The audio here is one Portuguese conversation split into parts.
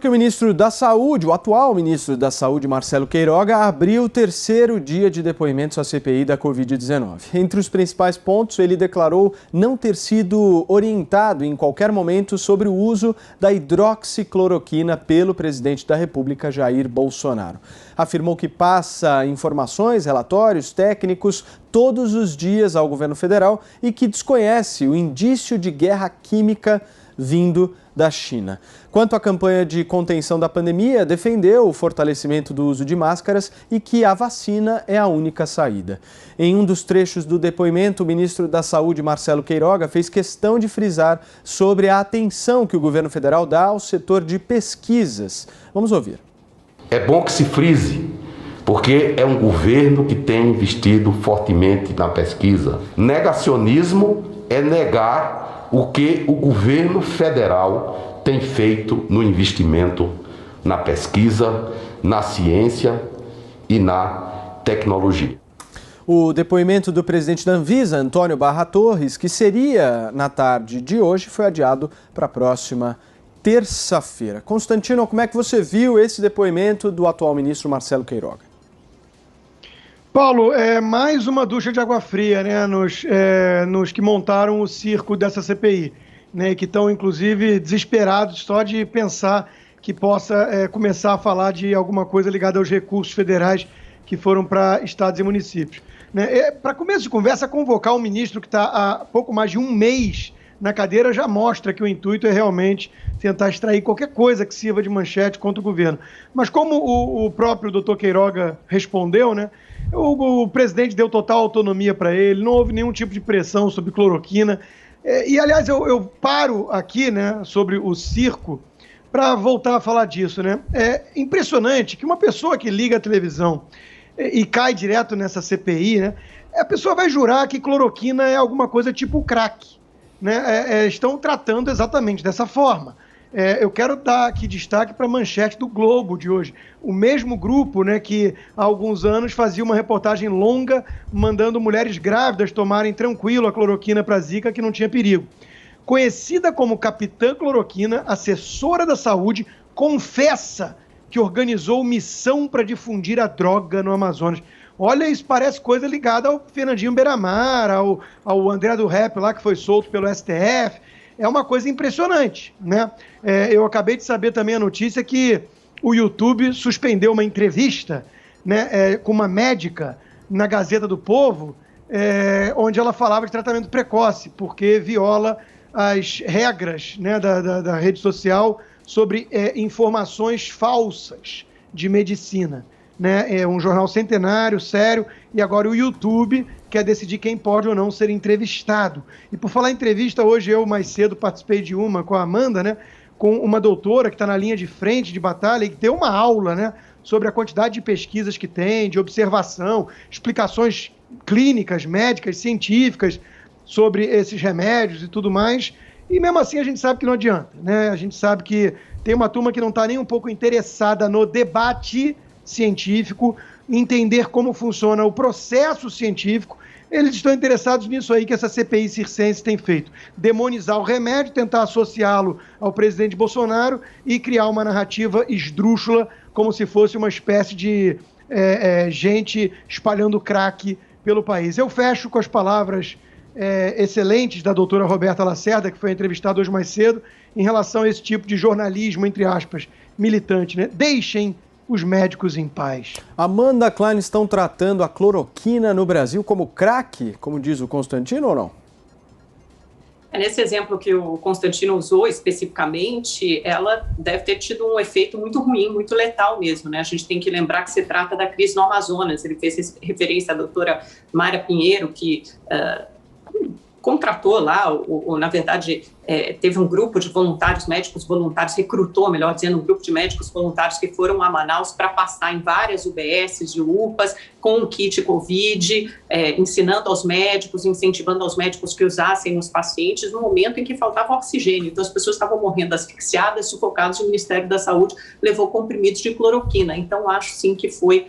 O ministro da Saúde, o atual ministro da Saúde, Marcelo Queiroga, abriu o terceiro dia de depoimentos à CPI da Covid-19. Entre os principais pontos, ele declarou não ter sido orientado em qualquer momento sobre o uso da hidroxicloroquina pelo presidente da República, Jair Bolsonaro. Afirmou que passa informações, relatórios técnicos todos os dias ao governo federal e que desconhece o indício de guerra química vindo da China. Quanto à campanha de contenção da pandemia, defendeu o fortalecimento do uso de máscaras e que a vacina é a única saída. Em um dos trechos do depoimento, o ministro da Saúde, Marcelo Queiroga, fez questão de frisar sobre a atenção que o governo federal dá ao setor de pesquisas. Vamos ouvir. É bom que se frise, porque é um governo que tem investido fortemente na pesquisa. Negacionismo é negar o que o governo federal tem feito no investimento na pesquisa, na ciência e na tecnologia. O depoimento do presidente da Anvisa, Antônio Barra Torres, que seria na tarde de hoje, foi adiado para a próxima terça-feira. Constantino, como é que você viu esse depoimento do atual ministro Marcelo Queiroga? Paulo, é mais uma ducha de água fria, né, nos que montaram o circo dessa CPI, né, que estão, inclusive, desesperados só de pensar que possa começar a falar de alguma coisa ligada aos recursos federais que foram para estados e municípios. Né? Para começo de conversa, convocar um ministro que está há pouco mais de um mês na cadeira já mostra que o intuito é realmente tentar extrair qualquer coisa que sirva de manchete contra o governo. Mas como o próprio doutor Queiroga respondeu, né, o presidente deu total autonomia para ele, não houve nenhum tipo de pressão sobre cloroquina. E, aliás, eu paro aqui, né, sobre o circo para voltar a falar disso. Né? É impressionante que uma pessoa que liga a televisão e cai direto nessa CPI, né, a pessoa vai jurar que cloroquina é alguma coisa tipo crack. Né? Estão tratando exatamente dessa forma. Eu quero dar aqui destaque para a manchete do Globo de hoje. O mesmo grupo, né, que há alguns anos fazia uma reportagem longa mandando mulheres grávidas tomarem tranquilo a cloroquina para Zika, que não tinha perigo. Conhecida como Capitã Cloroquina, assessora da saúde, confessa que organizou missão para difundir a droga no Amazonas. Olha, isso parece coisa ligada ao Fernandinho Beiramar, ao André do Rap lá, que foi solto pelo STF. É uma coisa impressionante, né? Eu acabei de saber também a notícia que o YouTube suspendeu uma entrevista, né, com uma médica na Gazeta do Povo, onde ela falava de tratamento precoce, porque viola as regras, né, da rede social sobre informações falsas de medicina. Né? É um jornal centenário, sério, e agora o YouTube quer decidir quem pode ou não ser entrevistado. E por falar em entrevista, hoje eu mais cedo participei de uma com a Amanda, né? Com uma doutora que está na linha de frente de batalha e que deu uma aula, né, sobre a quantidade de pesquisas que tem, de observação, explicações clínicas, médicas, científicas sobre esses remédios e tudo mais. E mesmo assim a gente sabe que não adianta, né? A gente sabe que tem uma turma que não está nem um pouco interessada no debate científico, entender como funciona o processo científico. Eles estão interessados nisso aí que essa CPI circense tem feito. Demonizar o remédio, tentar associá-lo ao presidente Bolsonaro e criar uma narrativa esdrúxula, como se fosse uma espécie de gente espalhando crack pelo país. Eu fecho com as palavras excelentes da doutora Roberta Lacerda, que foi entrevistada hoje mais cedo, em relação a esse tipo de jornalismo, entre aspas, militante. Né? Deixem os médicos em paz. Amanda Klein, estão tratando a cloroquina no Brasil como crack, como diz o Constantino, ou não? Nesse exemplo que o Constantino usou especificamente, ela deve ter tido um efeito muito ruim, muito letal mesmo, né? A gente tem que lembrar que se trata da crise no Amazonas. Ele fez referência à doutora Mara Pinheiro, que contratou lá, ou na verdade, teve um grupo de voluntários, médicos voluntários, recrutou, melhor dizendo, um grupo de médicos voluntários que foram a Manaus para passar em várias UBSs e UPAs com o kit Covid, ensinando aos médicos, incentivando aos médicos que usassem nos pacientes no momento em que faltava oxigênio. Então, as pessoas estavam morrendo asfixiadas, sufocadas, e o Ministério da Saúde levou comprimidos de cloroquina. Então, acho sim que foi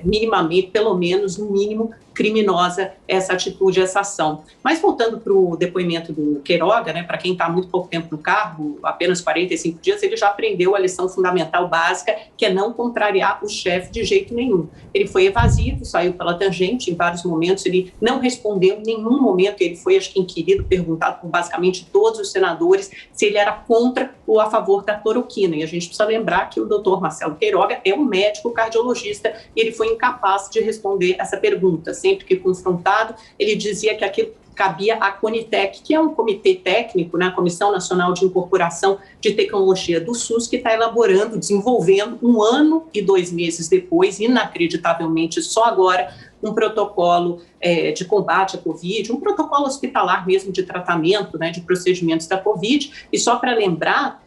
minimamente, pelo menos, no mínimo, criminosa essa atitude, essa ação. Mas voltando para o depoimento do Queiroga, né, para quem está há muito pouco tempo no cargo, apenas 45 dias, ele já aprendeu a lição fundamental básica, que é não contrariar o chefe de jeito nenhum. Ele foi evasivo, saiu pela tangente em vários momentos, ele não respondeu em nenhum momento, ele foi, acho que, inquirido, perguntado por basicamente todos os senadores se ele era contra ou a favor da cloroquina. E a gente precisa lembrar que o doutor Marcelo Queiroga é um médico cardiologista e ele foi incapaz de responder essa pergunta. Sempre que confrontado, ele dizia que aquilo cabia à Conitec, que é um comitê técnico, né, a Comissão Nacional de Incorporação de Tecnologia do SUS, que está elaborando, desenvolvendo, 1 ano e 2 meses depois, inacreditavelmente só agora, um protocolo de combate à Covid, um protocolo hospitalar mesmo de tratamento, né, de procedimentos da Covid. E só para lembrar,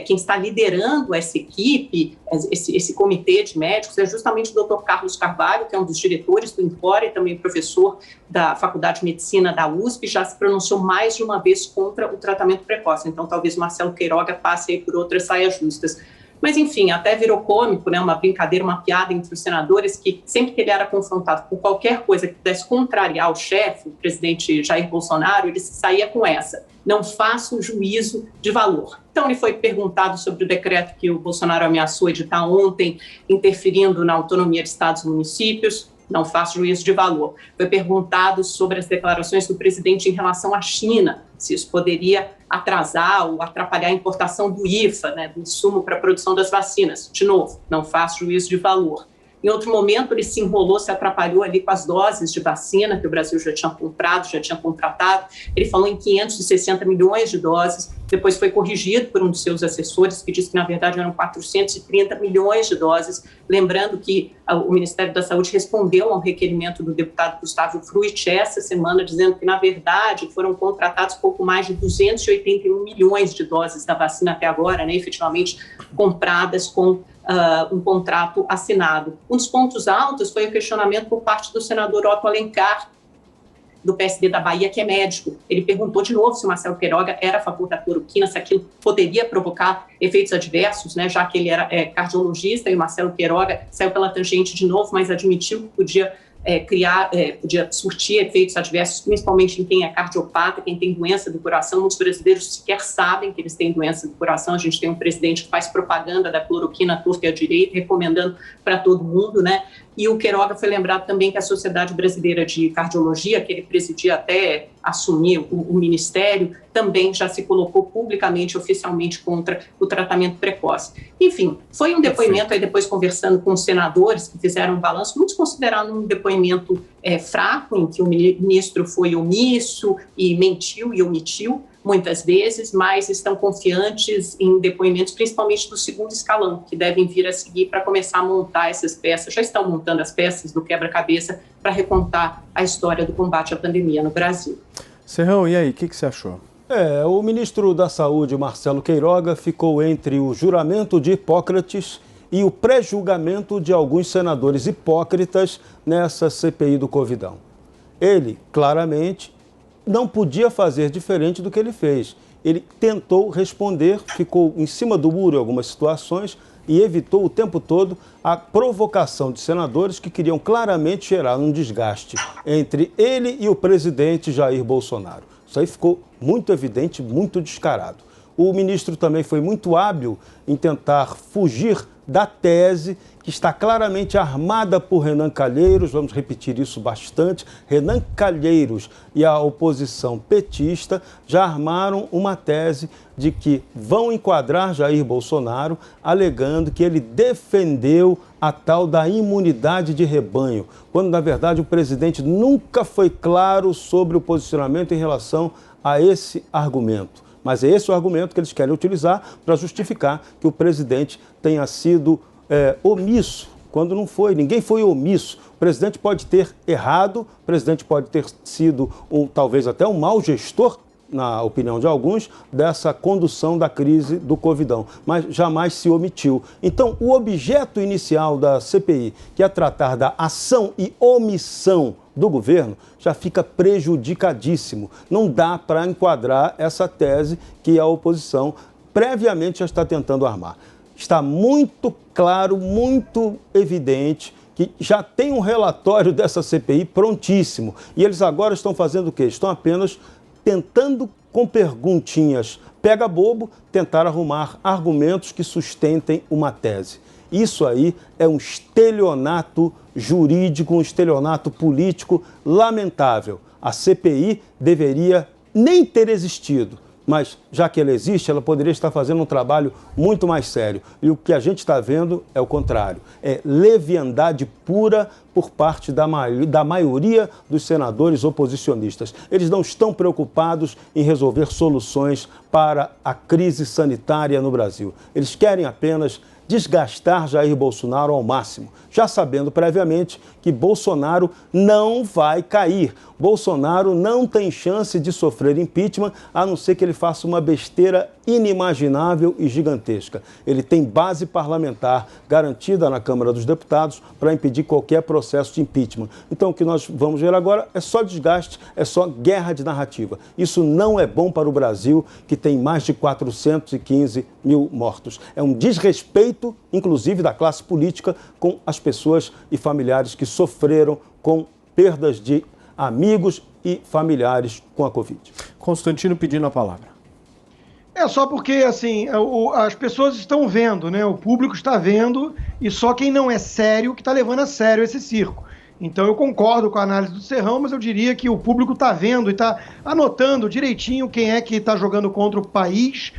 quem está liderando essa equipe, esse comitê de médicos, é justamente o Dr. Carlos Carvalho, que é um dos diretores do INCOR e também professor da Faculdade de Medicina da USP, já se pronunciou mais de uma vez contra o tratamento precoce. Então, talvez Marcelo Queiroga passe aí por outras saias justas. Mas, enfim, até virou cômico, né, uma brincadeira, uma piada entre os senadores, que sempre que ele era confrontado por qualquer coisa que pudesse contrariar o chefe, o presidente Jair Bolsonaro, ele saía com essa: não faço juízo de valor. Então, ele foi perguntado sobre o decreto que o Bolsonaro ameaçou editar ontem, interferindo na autonomia de estados e municípios. Não faço juízo de valor. Foi perguntado sobre as declarações do presidente em relação à China, se isso poderia atrasar ou atrapalhar a importação do IFA, né, do insumo para a produção das vacinas. De novo, não faço juízo de valor. Em outro momento, ele se enrolou, se atrapalhou ali com as doses de vacina que o Brasil já tinha comprado, já tinha contratado. Ele falou em 560 milhões de doses, depois foi corrigido por um dos seus assessores, que disse que, na verdade, eram 430 milhões de doses. Lembrando que o Ministério da Saúde respondeu a um requerimento do deputado Gustavo Fruit essa semana, dizendo que, na verdade, foram contratados pouco mais de 281 milhões de doses da vacina até agora, né, efetivamente compradas com um contrato assinado. Um dos pontos altos foi o questionamento por parte do senador Otto Alencar, do PSD da Bahia, que é médico. Ele perguntou de novo se o Marcelo Queiroga era a favor da cloroquina, se aquilo poderia provocar efeitos adversos, né, já que ele era cardiologista, e o Marcelo Queiroga saiu pela tangente de novo, mas admitiu que podia podia surtir efeitos adversos, principalmente em quem é cardiopata, quem tem doença do coração. Muitos brasileiros sequer sabem que eles têm doença do coração. A gente tem um presidente que faz propaganda da cloroquina à torta e à direita, recomendando para todo mundo, né? E o Queiroga foi lembrado também que a Sociedade Brasileira de Cardiologia, que ele presidia até assumir o ministério, também já se colocou publicamente, oficialmente, contra o tratamento precoce. Enfim, foi um depoimento, aí depois conversando com os senadores que fizeram um balanço, muitos consideraram um depoimento fraco, em que o ministro foi omisso e mentiu e omitiu muitas vezes, mas estão confiantes em depoimentos, principalmente do segundo escalão, que devem vir a seguir para começar a montar essas peças. Já estão montando as peças do quebra-cabeça para recontar a história do combate à pandemia no Brasil. Serrão, e aí, o que você achou? O ministro da Saúde, Marcelo Queiroga, ficou entre o juramento de Hipócrates e o pré-julgamento de alguns senadores hipócritas nessa CPI do Covidão. Ele, claramente, não podia fazer diferente do que ele fez. Ele tentou responder, ficou em cima do muro em algumas situações e evitou o tempo todo a provocação de senadores que queriam claramente gerar um desgaste entre ele e o presidente Jair Bolsonaro. Isso aí ficou muito evidente, muito descarado. O ministro também foi muito hábil em tentar fugir da tese que está claramente armada por Renan Calheiros, vamos repetir isso bastante. Renan Calheiros e a oposição petista já armaram uma tese de que vão enquadrar Jair Bolsonaro, alegando que ele defendeu a tal da imunidade de rebanho, quando, na verdade, o presidente nunca foi claro sobre o posicionamento em relação a esse argumento. Mas é esse o argumento que eles querem utilizar para justificar que o presidente tenha sido omisso, quando não foi. Ninguém foi omisso. O presidente pode ter errado, o presidente pode ter sido talvez até um mau gestor, na opinião de alguns, dessa condução da crise do Covidão, mas jamais se omitiu. Então, o objeto inicial da CPI, que é tratar da ação e omissão do governo, já fica prejudicadíssimo. Não dá para enquadrar essa tese que a oposição previamente já está tentando armar. Está muito claro, muito evidente que já tem um relatório dessa CPI prontíssimo. E eles agora estão fazendo o quê? Estão apenas tentando, com perguntinhas pega bobo, tentar arrumar argumentos que sustentem uma tese. Isso aí é um estelionato jurídico, um estelionato político lamentável. A CPI deveria nem ter existido, mas já que ela existe, ela poderia estar fazendo um trabalho muito mais sério. E o que a gente está vendo é o contrário. É leviandade pura por parte da maioria dos senadores oposicionistas. Eles não estão preocupados em resolver soluções para a crise sanitária no Brasil. Eles querem apenas desgastar Jair Bolsonaro ao máximo, já sabendo previamente que Bolsonaro não vai cair. Bolsonaro não tem chance de sofrer impeachment, a não ser que ele faça uma besteira inimaginável e gigantesca. Ele tem base parlamentar garantida na Câmara dos Deputados para impedir qualquer processo de impeachment. Então, o que nós vamos ver agora é só desgaste, é só guerra de narrativa. Isso não é bom para o Brasil, que tem mais de 415 mil mortos. É um desrespeito, inclusive, da classe política com as pessoas e familiares que sofreram com perdas de amigos e familiares com a Covid. Constantino pedindo a palavra. É só porque, assim, as pessoas estão vendo, né? O público está vendo e só quem não é sério que está levando a sério esse circo. Então eu concordo com a análise do Serrão, mas eu diria que o público está vendo e está anotando direitinho quem é que está jogando contra o país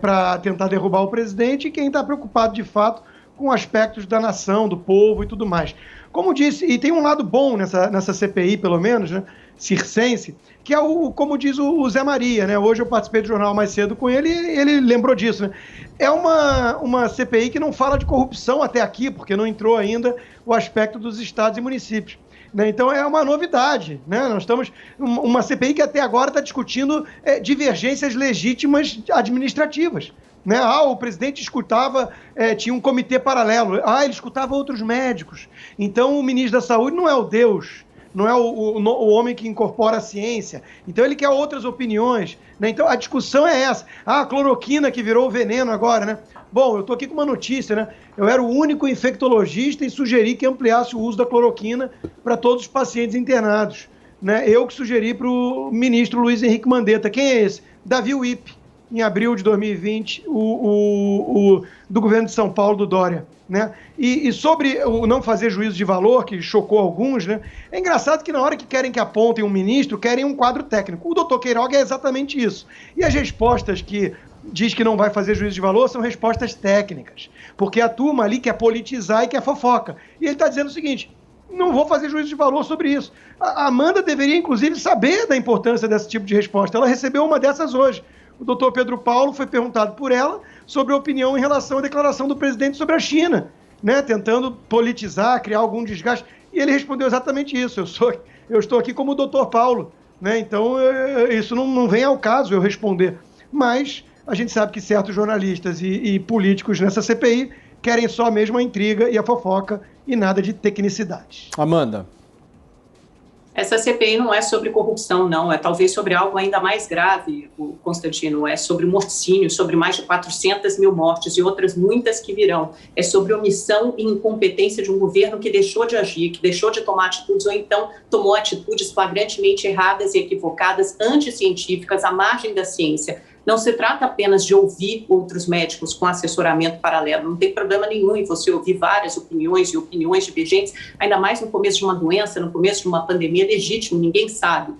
para tentar derrubar o presidente e quem está preocupado de fato com aspectos da nação, do povo e tudo mais. Como disse, e tem um lado bom nessa CPI, pelo menos, né, circense, que é como diz o Zé Maria, né? Hoje eu participei do jornal mais cedo com ele e ele lembrou disso, né? É uma CPI que não fala de corrupção até aqui, porque não entrou ainda o aspecto dos estados e municípios. Né? Então é uma novidade, né? Nós estamos uma CPI que até agora está discutindo divergências legítimas administrativas. Né? O presidente escutava, tinha um comitê paralelo, ele escutava outros médicos. Então o ministro da Saúde não é o Deus, não é o homem que incorpora a ciência. Então ele quer outras opiniões. Né? Então a discussão é essa. A cloroquina que virou veneno agora, né? Bom, eu estou aqui com uma notícia, né? Eu era o único infectologista e sugeri que ampliasse o uso da cloroquina para todos os pacientes internados. Né? Eu que sugeri para o ministro Luiz Henrique Mandetta. Quem é esse? Davi Wip, em abril de 2020, do governo de São Paulo, do Dória. Né? E sobre o não fazer juízo de valor, que chocou alguns, né? É engraçado que na hora que querem que apontem um ministro, querem um quadro técnico. O doutor Queiroga é exatamente isso. E as respostas que diz que não vai fazer juízo de valor são respostas técnicas. Porque a turma ali quer politizar e quer fofoca. E ele está dizendo o seguinte: não vou fazer juízo de valor sobre isso. A Amanda deveria, inclusive, saber da importância desse tipo de resposta. Ela recebeu uma dessas hoje. O doutor Pedro Paulo foi perguntado por ela sobre a opinião em relação à declaração do presidente sobre a China, né, tentando politizar, criar algum desgaste. E ele respondeu exatamente isso. Eu estou aqui como o doutor Paulo. Né, então, isso não vem ao caso eu responder. Mas a gente sabe que certos jornalistas e políticos nessa CPI querem só mesmo a intriga e a fofoca e nada de tecnicidade. Amanda. Essa CPI não é sobre corrupção, não. É talvez sobre algo ainda mais grave, Constantino. É sobre morticínio, sobre mais de 400 mil mortes e outras muitas que virão. É sobre omissão e incompetência de um governo que deixou de agir, que deixou de tomar atitudes ou então tomou atitudes flagrantemente erradas e equivocadas, anticientíficas, à margem da ciência. Não se trata apenas de ouvir outros médicos com assessoramento paralelo. Não tem problema nenhum em você ouvir várias opiniões e opiniões divergentes, ainda mais no começo de uma doença, no começo de uma pandemia, legítimo, ninguém sabe.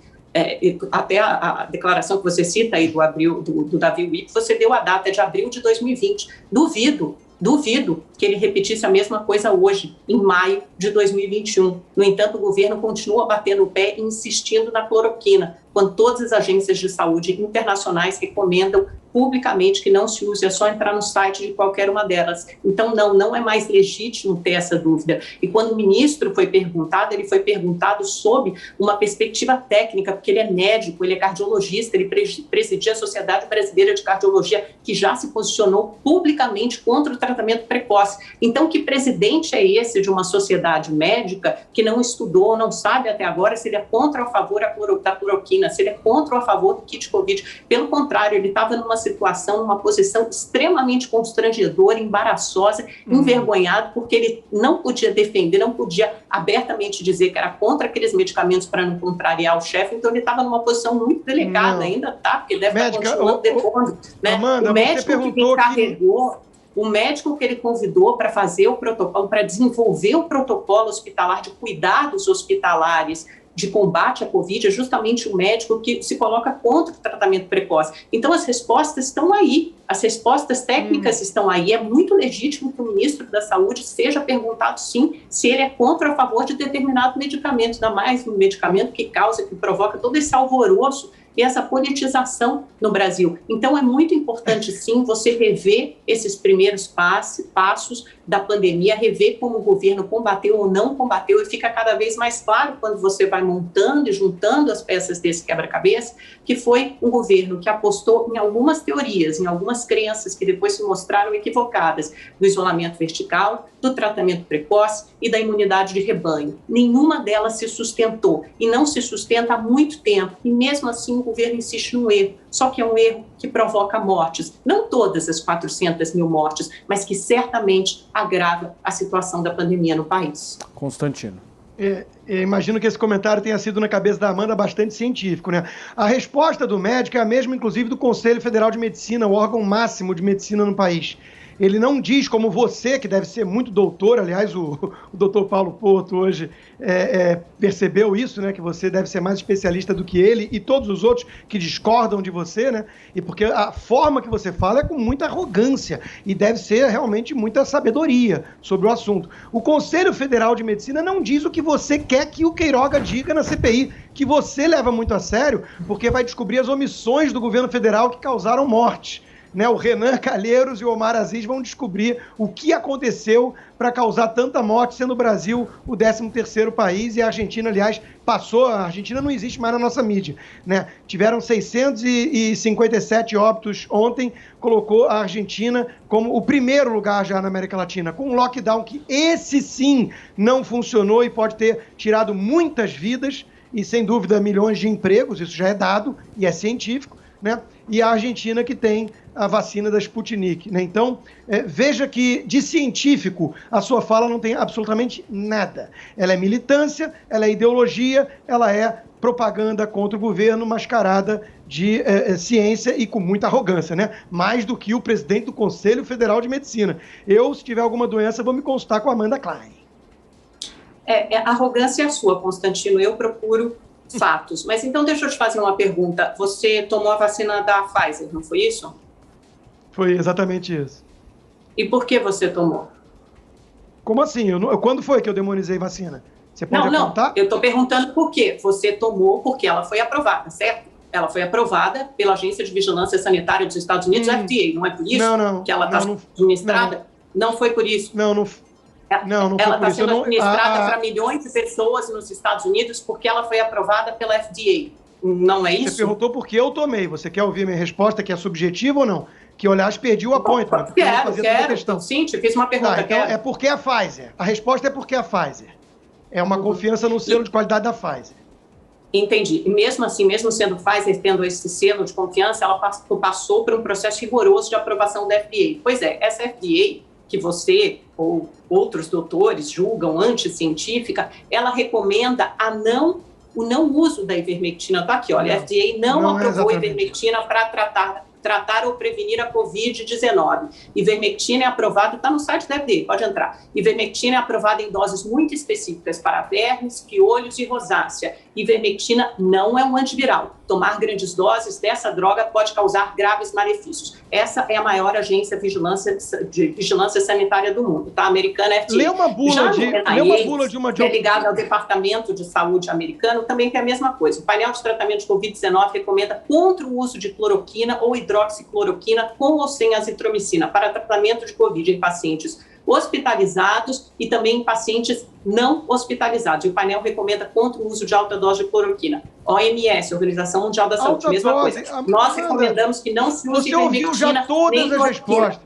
Até a declaração que você cita aí do Davi Wip, você deu a data de abril de 2020. Duvido que ele repetisse a mesma coisa hoje, em maio de 2021. No entanto, o governo continua batendo o pé e insistindo na cloroquina, quando todas as agências de saúde internacionais recomendam publicamente que não se use, é só entrar no site de qualquer uma delas. Então, não é mais legítimo ter essa dúvida. E quando o ministro foi perguntado, ele foi perguntado sob uma perspectiva técnica, porque ele é médico, ele é cardiologista, ele presidia a Sociedade Brasileira de Cardiologia, que já se posicionou publicamente contra o tratamento precoce. Então, que presidente é esse de uma sociedade médica que não estudou, não sabe até agora se ele é contra ou a favor da cloroquina, se ele é contra ou a favor do kit Covid? Pelo contrário, ele estava numa situação, numa posição extremamente constrangedora, embaraçosa, envergonhado, porque ele não podia defender, não podia abertamente dizer que era contra aqueles medicamentos para não contrariar o chefe, então ele estava numa posição muito delicada, ainda está, porque deve estar continuando depondo. Né? Amanda, o médico que encarregou... O médico que ele convidou para fazer o protocolo, para desenvolver o protocolo hospitalar de cuidados hospitalares de combate à Covid, é justamente o médico que se coloca contra o tratamento precoce. Então, as respostas estão aí, as respostas técnicas estão aí. É muito legítimo que o ministro da Saúde seja perguntado, sim, se ele é contra ou a favor de determinado medicamento, ainda mais um medicamento que causa, que provoca todo esse alvoroço e essa politização no Brasil. Então, é muito importante, sim, você rever esses primeiros passos da pandemia, rever como o governo combateu ou não combateu, e fica cada vez mais claro quando você vai montando e juntando as peças desse quebra-cabeça, que foi um governo que apostou em algumas teorias, em algumas crenças que depois se mostraram equivocadas, do isolamento vertical, do tratamento precoce e da imunidade de rebanho. Nenhuma delas se sustentou, e não se sustenta há muito tempo, e mesmo assim o governo insiste no erro, só que é um erro que provoca mortes, não todas as 400 mil mortes, mas que certamente agrava a situação da pandemia no país. Constantino. Imagino que esse comentário tenha sido na cabeça da Amanda bastante científico, né? A resposta do médico é a mesma, inclusive, do Conselho Federal de Medicina, o órgão máximo de medicina no país. Ele não diz, como você, que deve ser muito doutor, aliás, o doutor Paulo Porto hoje percebeu isso, né, que você deve ser mais especialista do que ele e todos os outros que discordam de você, né, e porque a forma que você fala é com muita arrogância e deve ser realmente muita sabedoria sobre o assunto. O Conselho Federal de Medicina não diz o que você quer que o Queiroga diga na CPI, que você leva muito a sério, porque vai descobrir as omissões do governo federal que causaram morte. Né, o Renan Calheiros e o Omar Aziz vão descobrir o que aconteceu para causar tanta morte, sendo o Brasil o 13º país, e a Argentina, aliás, passou, a Argentina não existe mais na nossa mídia, né? Tiveram 657 óbitos ontem, colocou a Argentina como o primeiro lugar já na América Latina, com um lockdown que esse sim não funcionou e pode ter tirado muitas vidas e, sem dúvida, milhões de empregos, isso já é dado e é científico, né? E a Argentina que tem a vacina da Sputnik, né? Então, veja que de científico a sua fala não tem absolutamente nada. Ela é militância, ela é ideologia, ela é propaganda contra o governo mascarada de ciência e com muita arrogância, né? Mais do que o presidente do Conselho Federal de Medicina. Eu, se tiver alguma doença, vou me consultar com a Amanda Klein. A arrogância é a sua, Constantino. Eu procuro fatos. Mas então deixa eu te fazer uma pergunta. Você tomou a vacina da Pfizer, não foi isso? Foi exatamente isso. E por que você tomou? Como assim? Quando foi que eu demonizei vacina? Você pode apontar? Não. Eu estou perguntando por quê. Você tomou porque ela foi aprovada, certo? Ela foi aprovada pela Agência de Vigilância Sanitária dos Estados Unidos, FDA. Não é por isso que ela está administrada? Não foi por isso? Não foi ela por está isso. sendo administrada para milhões de pessoas nos Estados Unidos porque ela foi aprovada pela FDA. Não é isso? Você perguntou por que eu tomei. Você quer ouvir minha resposta, que é subjetiva ou não? Que, aliás, perdi o appointment. Quero. Sim, te fiz uma pergunta. Então, é porque a Pfizer. A resposta é porque a Pfizer. É uma confiança no selo de qualidade da Pfizer. Entendi. E mesmo assim, mesmo sendo Pfizer tendo esse selo de confiança, ela passou por um processo rigoroso de aprovação da FDA. Pois é, essa FDA que você ou outros doutores julgam anticientífica, ela recomenda o não uso da ivermectina. Está aqui, olha, a FDA não aprovou a ivermectina para tratar ou prevenir a Covid-19. Ivermectina é aprovada, está no site da FDA, pode entrar. Ivermectina é aprovada em doses muito específicas para vermes, piolhos e rosácea. Ivermectina não é um antiviral. Tomar grandes doses dessa droga pode causar graves malefícios. Essa é a maior agência de vigilância sanitária do mundo, tá? A americana FDA. Lê uma bula de uma... que é ligada ao Departamento de Saúde americano, também tem a mesma coisa. O painel de tratamento de Covid-19 recomenda contra o uso de cloroquina ou hidroxicloroquina com ou sem azitromicina para tratamento de Covid em pacientes hospitalizados e também em pacientes não hospitalizados. E o painel recomenda contra o uso de alta dose de cloroquina. OMS, Organização Mundial da Saúde, mesma coisa. Nós recomendamos que não se use ivermectina. Você ouviu já todas as respostas.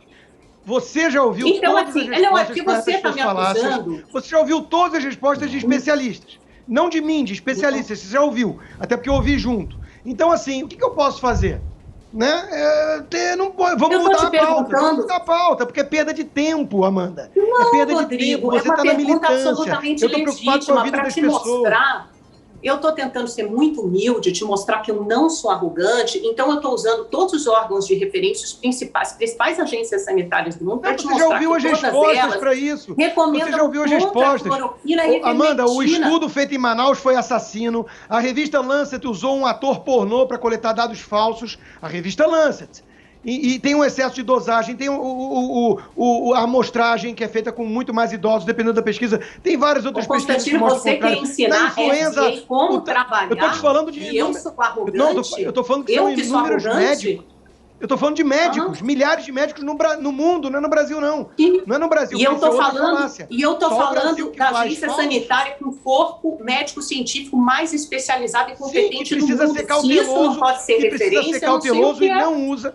Você já ouviu todas as respostas. Não, é porque você está me acusando. Você já ouviu todas as respostas de especialistas. Não de mim, de especialistas. Você já ouviu. Até porque eu ouvi junto. Então, assim, o que eu posso fazer? Né? Vamos mudar a pauta, porque é perda de tempo, Amanda. Não, é perda Rodrigo, de tempo. Você está na militância. Absolutamente eu estou preocupado com a vida das pessoas. Mostrar. Eu estou tentando ser muito humilde, te mostrar que eu não sou arrogante, então eu estou usando todos os órgãos de referência, as principais agências sanitárias do mundo, para te mostrar. Você já ouviu as respostas para isso? Você já ouviu as respostas? Amanda, o estudo feito em Manaus foi assassino. A revista Lancet usou um ator pornô para coletar dados falsos. A revista Lancet. E tem um excesso de dosagem, tem a amostragem que é feita com muito mais idosos, dependendo da pesquisa. Tem várias outras pesquisas que mostram você quer ensinar influenza, como trabalhar, eu estou te falando de... eu sou arrogante, eu estou falando que são inúmeros médicos. Eu estou falando de médicos, milhares de médicos no mundo, não é no Brasil, não. Não é no Brasil. E eu estou falando da agência sanitária com corpo médico-científico mais especializado e competente do mundo. Se isso não pode ser referência, ser cauteloso e não usa...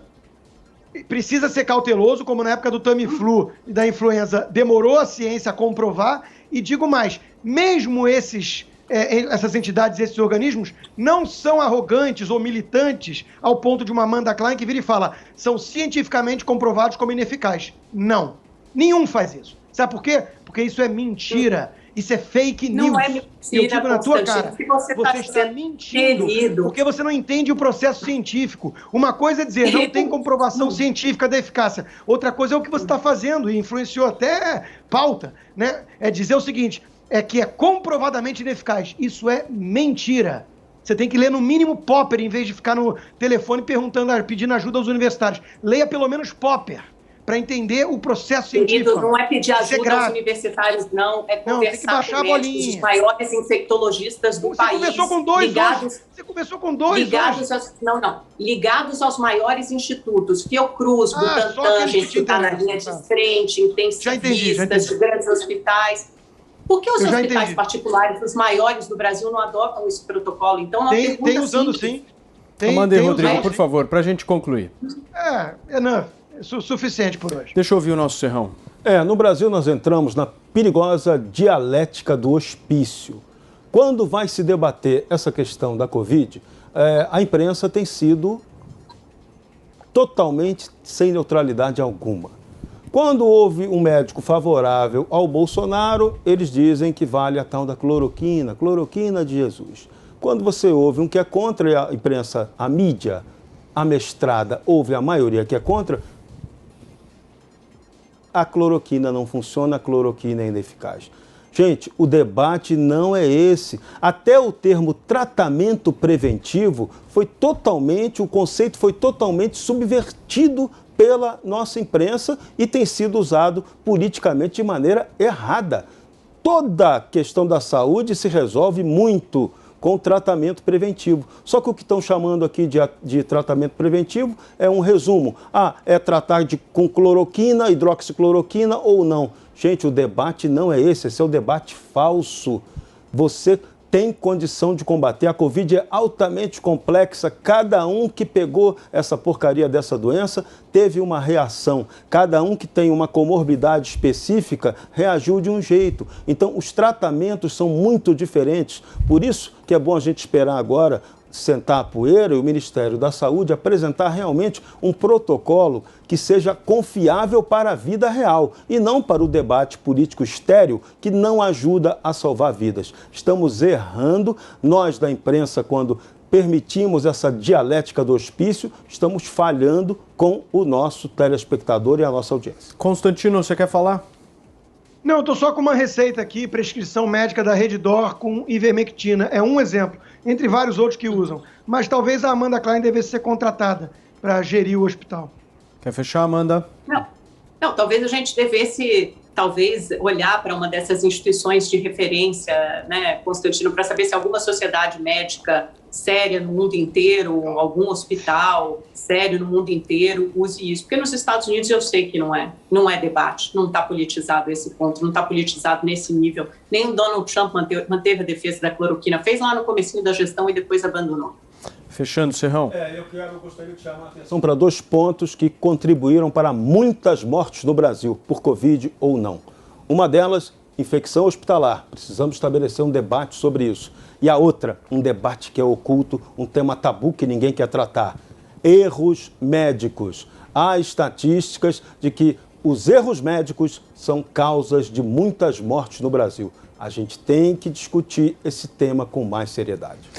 Precisa ser cauteloso, como na época do Tamiflu e da influenza, demorou a ciência a comprovar. E digo mais, mesmo essas entidades, esses organismos, não são arrogantes ou militantes ao ponto de uma Amanda Klein que vira e fala, são cientificamente comprovados como ineficazes. Não. Nenhum faz isso. Sabe por quê? Porque isso é mentira. Isso é fake news. Não é mentira, eu digo na tua cara. Você está mentindo porque você não entende o processo científico. Uma coisa é dizer, não tem comprovação científica da eficácia. Outra coisa é o que você está fazendo, e influenciou até pauta, né? É dizer o seguinte, que é comprovadamente ineficaz. Isso é mentira. Você tem que ler no mínimo Popper, em vez de ficar no telefone pedindo ajuda aos universitários. Leia pelo menos Popper, para entender o processo científico. Não é pedir ajuda aos universitários, não. É conversar com médicos, os maiores infectologistas do país. Você conversou com dois hoje. Você conversou com dois ligados aos maiores institutos. Fiocruz, Butantan, gente que está na linha de frente, intensivistas de grandes hospitais. Por que os hospitais particulares, os maiores do Brasil, não adotam esse protocolo? Então, uma pergunta tem usando sim. Amanda e Rodrigo, por favor, para a gente concluir. Não. Suficiente por hoje. Deixa eu ouvir o nosso Serrão. No Brasil nós entramos na perigosa dialética do hospício. Quando vai se debater essa questão da Covid, a imprensa tem sido totalmente sem neutralidade alguma. Quando houve um médico favorável ao Bolsonaro, eles dizem que vale a tal da cloroquina de Jesus. Quando você ouve um que é contra a imprensa, a mídia amestrada, ouve a maioria que é contra, a cloroquina não funciona, a cloroquina é ineficaz. Gente, o debate não é esse. Até o termo tratamento preventivo o conceito foi totalmente subvertido pela nossa imprensa e tem sido usado politicamente de maneira errada. Toda a questão da saúde se resolve muito com tratamento preventivo. Só que o que estão chamando aqui de tratamento preventivo é um resumo. É tratar com cloroquina, hidroxicloroquina ou não. Gente, o debate não é esse é o debate falso. Você tem condição de combater. A Covid é altamente complexa. Cada um que pegou essa porcaria dessa doença teve uma reação. Cada um que tem uma comorbidade específica reagiu de um jeito. Então, os tratamentos são muito diferentes. Por isso que é bom a gente esperar agora sentar a poeira e o Ministério da Saúde apresentar realmente um protocolo que seja confiável para a vida real e não para o debate político estéril que não ajuda a salvar vidas. Estamos errando, nós da imprensa, quando permitimos essa dialética do hospício, estamos falhando com o nosso telespectador e a nossa audiência. Constantino, você quer falar? Não, eu estou só com uma receita aqui, prescrição médica da Redditor com ivermectina. É um exemplo, entre vários outros que usam. Mas talvez a Amanda Klein devesse ser contratada para gerir o hospital. Quer fechar, Amanda? Não, talvez a gente devesse olhar para uma dessas instituições de referência, né, Constantino, para saber se alguma sociedade médica séria no mundo inteiro, algum hospital sério no mundo inteiro use isso. Porque nos Estados Unidos eu sei que não é debate, não está politizado esse ponto, não está politizado nesse nível. Nem o Donald Trump manteve a defesa da cloroquina, fez lá no comecinho da gestão e depois abandonou. Fechando, Serrão. Eu gostaria de chamar a atenção para 2 pontos que contribuíram para muitas mortes no Brasil, por Covid ou não. Uma delas, infecção hospitalar. Precisamos estabelecer um debate sobre isso. E a outra, um debate que é oculto, um tema tabu que ninguém quer tratar. erros médicos. Há estatísticas de que os erros médicos são causas de muitas mortes no Brasil. A gente tem que discutir esse tema com mais seriedade.